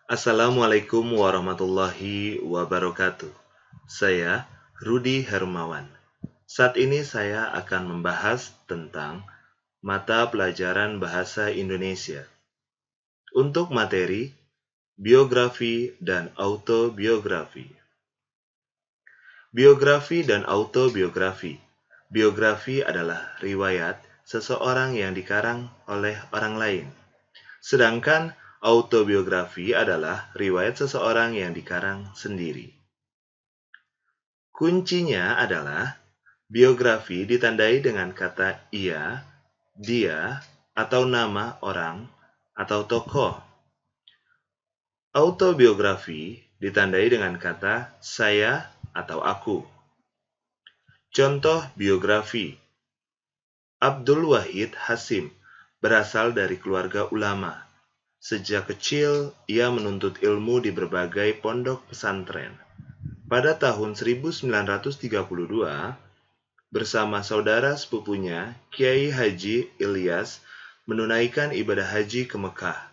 Assalamualaikum warahmatullahi wabarakatuh. Saya Rudi Hermawan. Saat ini saya akan membahas tentang mata pelajaran bahasa Indonesia. Untuk materi biografi dan autobiografi. Biografi dan autobiografi. Biografi adalah riwayat seseorang yang dikarang oleh orang lain. Sedangkan autobiografi adalah riwayat seseorang yang dikarang sendiri. Kuncinya adalah biografi ditandai dengan kata ia, dia, atau nama orang atau tokoh. Autobiografi ditandai dengan kata saya atau aku. Contoh biografi. Abdul Wahid Hasyim berasal dari keluarga ulama. Sejak kecil, ia menuntut ilmu di berbagai pondok pesantren. Pada tahun 1932, bersama saudara sepupunya, Kiai Haji Ilyas, menunaikan ibadah haji ke Mekah.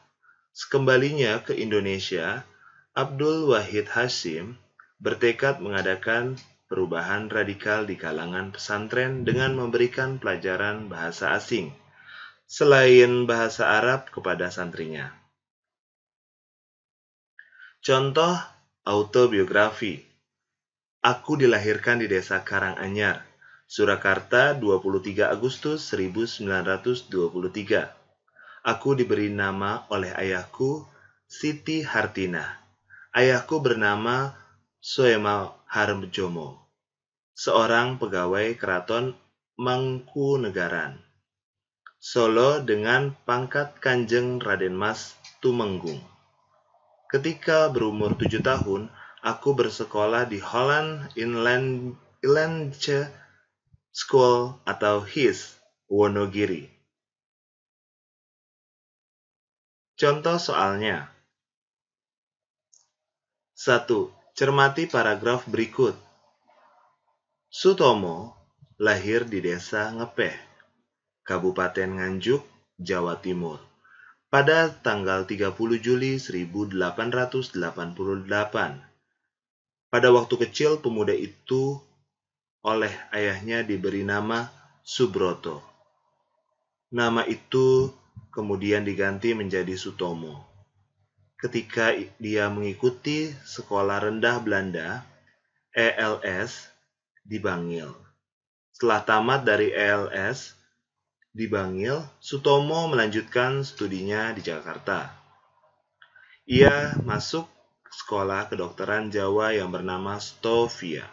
Sekembalinya ke Indonesia, Abdul Wahid Hasyim bertekad mengadakan perubahan radikal di kalangan pesantren dengan memberikan pelajaran bahasa asing, selain bahasa Arab kepada santrinya. Contoh autobiografi. Aku dilahirkan di desa Karanganyar, Surakarta 23 Agustus 1923. Aku diberi nama oleh ayahku Siti Hartinah. Ayahku bernama Soema Harjomo, seorang pegawai keraton Mangkunegaran, Solo dengan pangkat Kanjeng Raden Mas Tumenggung. Ketika berumur 7 tahun, aku bersekolah di Holland Inlandse School atau HIS, Wonogiri. Contoh soalnya. 1. Cermati paragraf berikut. Sutomo lahir di desa Ngepeh, Kabupaten Nganjuk, Jawa Timur, pada tanggal 30 Juli 1888. Pada waktu kecil, pemuda itu oleh ayahnya diberi nama Subroto. Nama itu kemudian diganti menjadi Sutomo. Ketika dia mengikuti sekolah rendah Belanda, ELS, di Bangil. Setelah tamat dari ELS di Bangil, Sutomo melanjutkan studinya di Jakarta. Ia masuk sekolah kedokteran Jawa yang bernama Stovia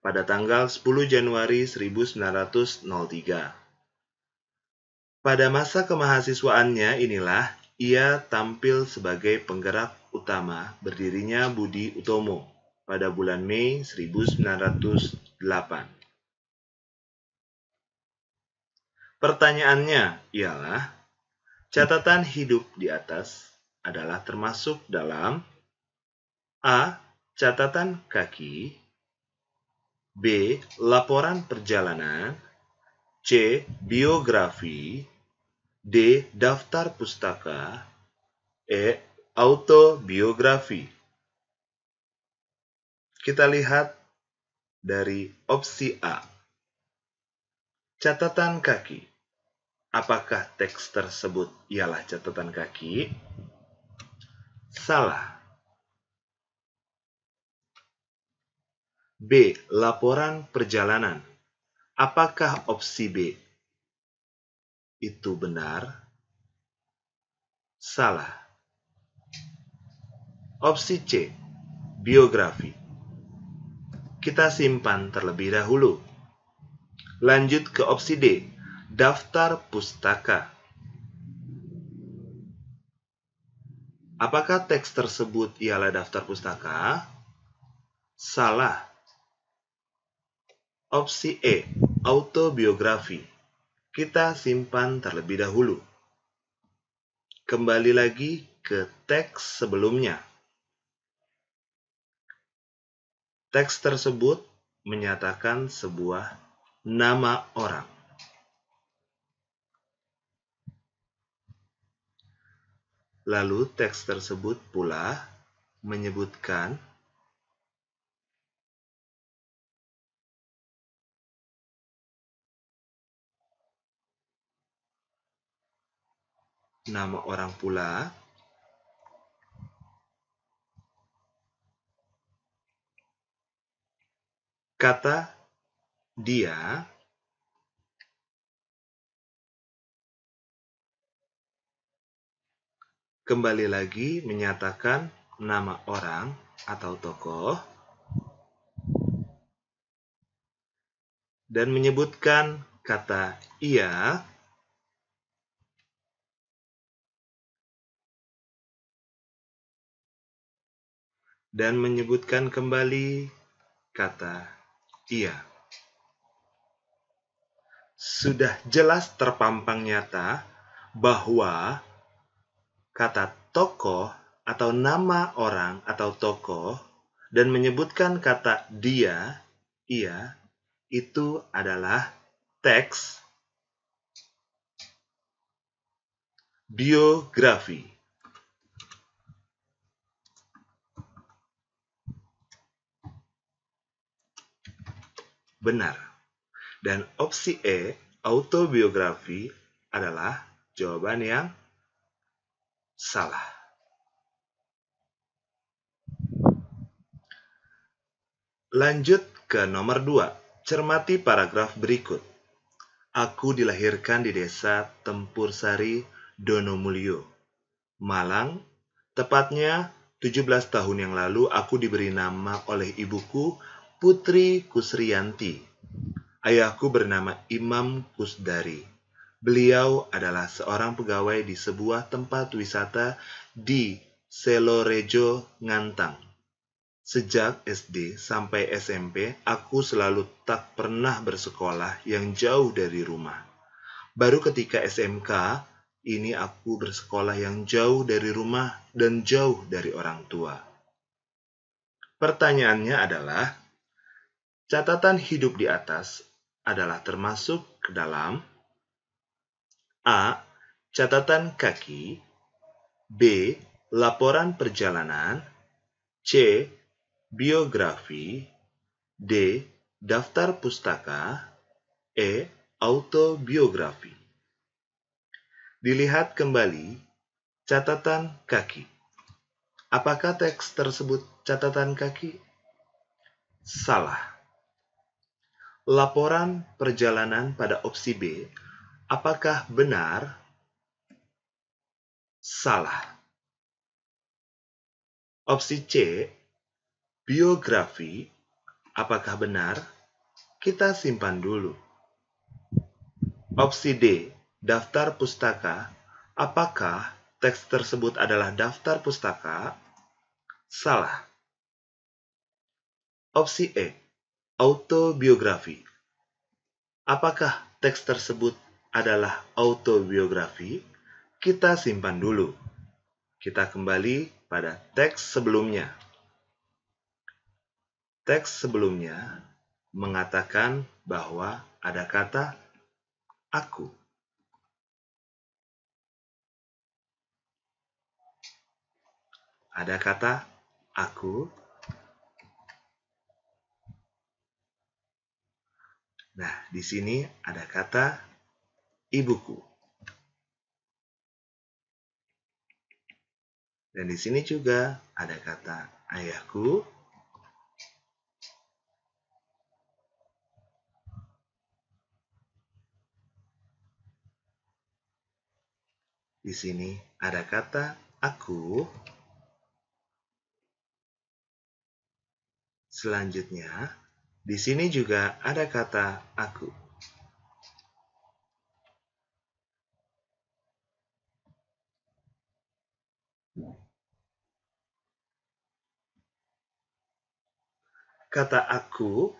pada tanggal 10 Januari 1903. Pada masa kemahasiswaannya inilah ia tampil sebagai penggerak utama berdirinya Budi Utomo pada bulan Mei 1908. Pertanyaannya ialah, catatan hidup di atas adalah termasuk dalam A. Catatan kaki, B. Laporan perjalanan, C. Biografi, D. Daftar pustaka, E. Autobiografi. Kita lihat dari opsi A. Catatan kaki. Apakah teks tersebut ialah catatan kaki? Salah. B. Laporan perjalanan. Apakah opsi B itu benar? Salah. Opsi C. Biografi. Kita simpan terlebih dahulu. Lanjut ke opsi D. Daftar pustaka. Apakah teks tersebut ialah daftar pustaka? Salah. Opsi E. Autobiografi. Kita simpan terlebih dahulu. Kembali lagi ke teks sebelumnya. Teks tersebut menyatakan sebuah nama orang. Lalu teks tersebut pula menyebutkan nama orang pula kata dia kembali lagi menyatakan nama orang atau tokoh dan menyebutkan kata ia dan menyebutkan kembali kata ia. Sudah jelas terpampang nyata bahwa kata tokoh atau nama orang atau tokoh dan menyebutkan kata dia, ia, itu adalah teks biografi. Benar. Dan opsi E, autobiografi, adalah jawaban yang salah. Lanjut ke nomor 2. Cermati paragraf berikut. Aku dilahirkan di desa Tempur Sari, Donomulyo, Malang. Tepatnya 17 tahun yang lalu aku diberi nama oleh ibuku Putri Kusriyanti. Ayahku bernama Imam Kusdari. Beliau adalah seorang pegawai di sebuah tempat wisata di Selorejo, Ngantang. Sejak SD sampai SMP, aku selalu tak pernah bersekolah yang jauh dari rumah. Baru ketika SMK, ini aku bersekolah yang jauh dari rumah dan jauh dari orang tua. Pertanyaannya adalah, catatan hidup di atas adalah termasuk ke dalam A. Catatan kaki, B. Laporan perjalanan, C. Biografi, D. Daftar pustaka, E. Autobiografi. Dilihat kembali catatan kaki. Apakah teks tersebut catatan kaki? Salah. Laporan perjalanan pada opsi B, apakah benar? Salah. Opsi C, biografi, apakah benar? Kita simpan dulu. Opsi D, daftar pustaka, apakah teks tersebut adalah daftar pustaka? Salah. Opsi E, autobiografi. Apakah teks tersebut adalah autobiografi? Kita simpan dulu. Kita kembali pada teks sebelumnya. Teks sebelumnya mengatakan bahwa ada kata aku. Ada kata aku. Nah, di sini ada kata ibuku. Dan di sini juga ada kata ayahku. Di sini ada kata aku. Selanjutnya, di sini juga ada kata aku. Kata aku,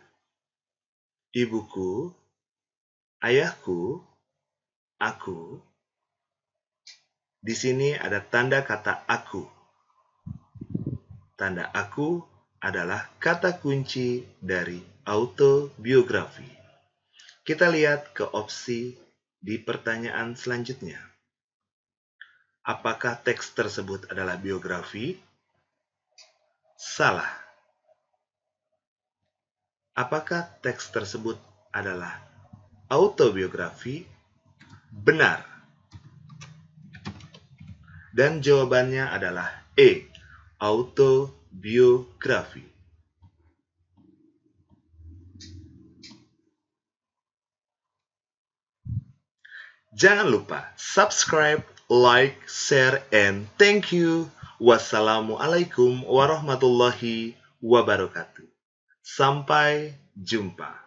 ibuku, ayahku, aku. Di sini ada tanda kata aku. Tanda aku adalah kata kunci dari autobiografi. Kita lihat ke opsi di pertanyaan selanjutnya. Apakah teks tersebut adalah biografi? Salah. Apakah teks tersebut adalah autobiografi? Benar. Dan jawabannya adalah E, autobiografi. Jangan lupa subscribe, like, share, and thank you. Wassalamualaikum warahmatullahi wabarakatuh. Sampai jumpa.